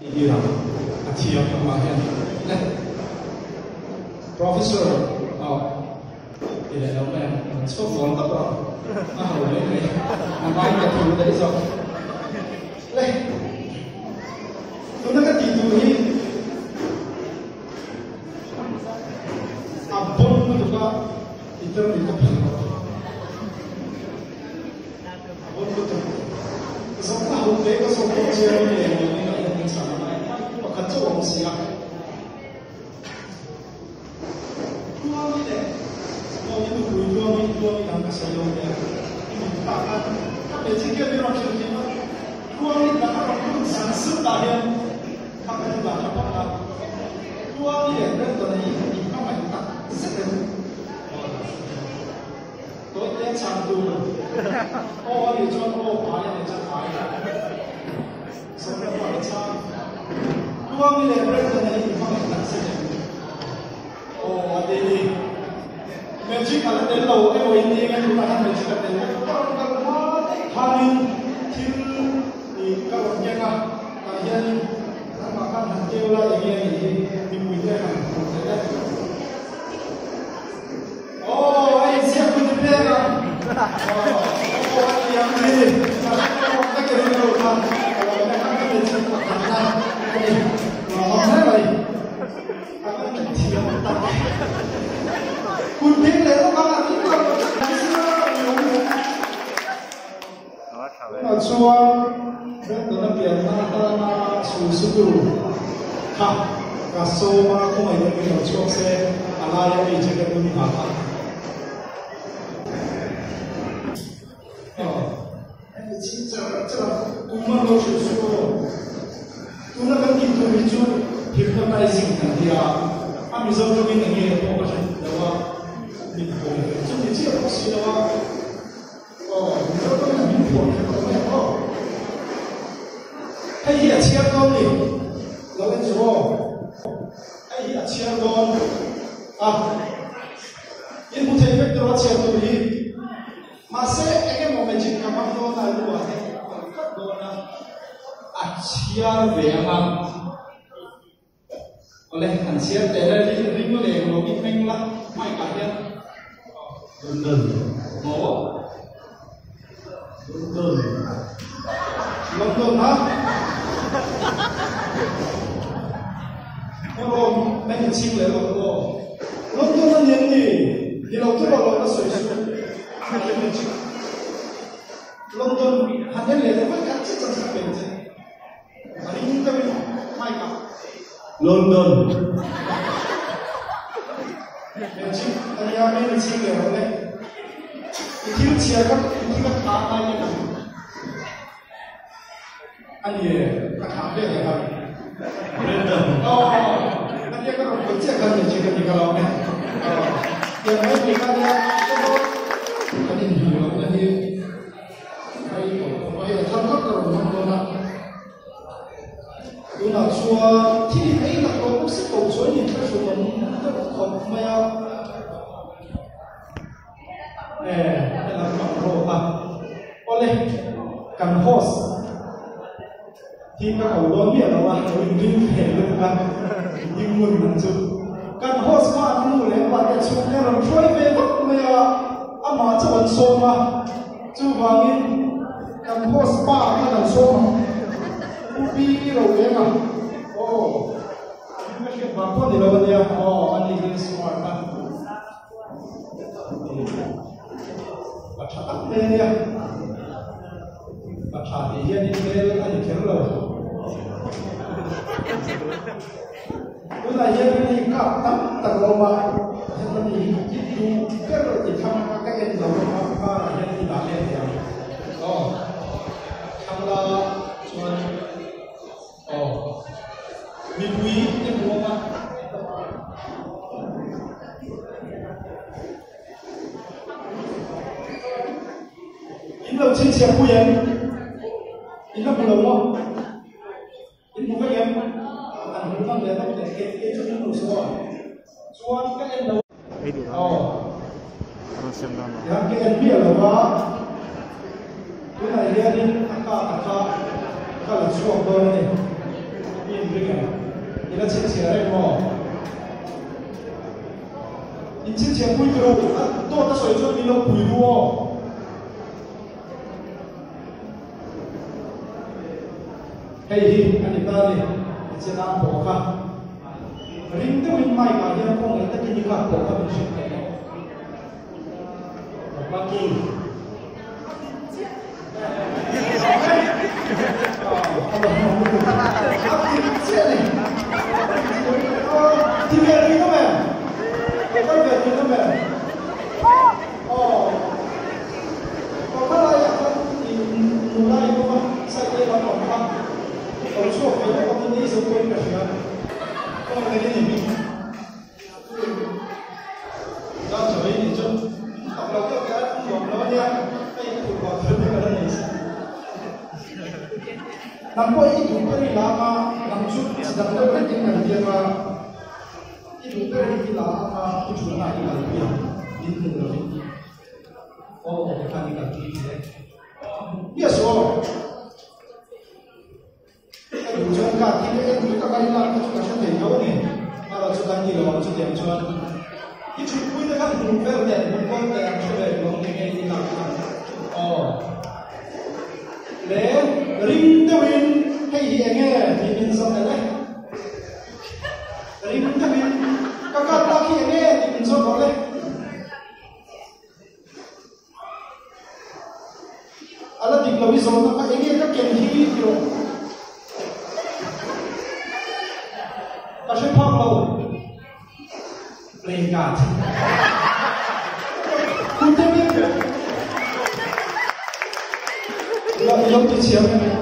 Đi làm chị em không mà hiện này professor thì để đâu em số vốn tập rồi hồi đấy này mai cái thứ đấy rồi đây tôi nói cái gì tôi đi bốn mươi tukar itu itu bốn mươi tukar sesuatu hal itu có số tiền chơi này khẩn cho ông sĩ à, tôi nghĩ đấy, tôi nghĩ tôi làm cái sự dụng đấy, mình ta các cái gì kia mình làm chuyện gì mà, tôi nghĩ là các bạn cũng sản xuất ra hiện, các cái gì làm cho các bạn, tôi nghĩ là cái tuần này mình các bạn ta rất là, tôi nghĩ chăm tu, ô thì cho ô phải thì cho phải, sau đó phải chăm. Uang ini berada di mana saja. Oh, jadi magic kalau dulu, ini kan bukan magic kalau kalau hari til di kalau jangan kalian makan hancur lah ini dimudah kan. Oh, ini siapa tu dia? Oh, yang ini. Kita kena dulu kan. Kalau kita kan magic makan. Nói vậy,คุณพิมพ์เลยว่าเขาที่เราช่วงเรื่องตัวนักเรียนมาสู่สุดค่ะกระทรวงมาคงไม่ได้มีช่วงเส้นอะไรอย่างนี้จะเป็นปัญหา其实这我们都是说。tu nak kan kita bicu hypnotizing kan dia, kami zaman dulu ni apa macam dawa bicu, jadi dia pasti dawa, kita kan bicu, hey ya siapa kau ni, lawan semua, hey ya siapa kau, ini bukan efek terus siapa tu ni, masih ini mau magic kamar tu nak luar, tak dona. Aciar beaman oleh anciar tera di ringo le logi menglah mai kalian London mau London ha kalau main cing le lo London nan yang ni di laut tu kalau ada soi London hanya le lepas kacau cakap bencana hari ini kami mai kah London. Jadi, kami ni sih le boleh. Itu siapa? Itu kan apa ni kan? Ani apa dia kan? London. Oh, nanti kalau kerja kan ni jika di kalau ni. Yang lain ni kan dia. Kan ini juga nanti. Ayo, tangkap kalau London nak. 有人说，天黑了，我不是狗嘴里面说的，这口没有，那个广告啊，我嘞，干 horse， 听个好多遍了哇，我已经骗了吧，英文名字，干 horse 嘛，木嘞，把这出那种吹飞不没有啊？阿妈这文说吗？就反映干 horse 爸那种说吗？ Ubi Rowena. Oh, ini macam apa di lawan dia? Oh, ini semua kan. Baca apa dia? Baca dia ni dia ada kerja. Bila dia ni kap tak terlalu, jadi itu kerja di kamar kakek di dalam apa yang di dalam dia. Oh, kamera cuma minggu ini berapa? Ini lo cik siapa yang? Ini belum lo? Ini bukan yang? Akan bukan dia tak boleh. Itu dulu soal. Soal kan yang oh. Yang kita biar lo pak. Kita lihat ni akak kalau soal ni. 你的亲戚来么？你亲戚不一路，多的水准你都不一路哦。嘿，安尼打哩，这哪博卡？林德云买家遐讲的，得给你看博卡明显的。马基。听没？听到没？听到没？听到没？哦，我看来呀，你努力一个赛季来讲吧，我错别的我们那时候不应该学，我们那年龄，然后所以你就到了这边，我们呢，被土豪分那个意思。难怪一土被拉嘛，出sedang ada dengan dia mah itu dari kita apa itu nak dia itu lebih oh kan ini biasa kalau jangan kaki ni kita kali nak kita macam ni jauh ni kalau sudah ni kalau sudah yang cuan itu pun kan bukan dia bukan yang sudah yang ini nak oh le ring tu ring hay dia nghe thì mình xong rồi đấy ring tu ring các ta khi nghe thì mình xong rồi đấy ala di kalau bisa nak apa ini kan yang hidup tu pasal apa kalau playing card kita ni kalau yang tu siapa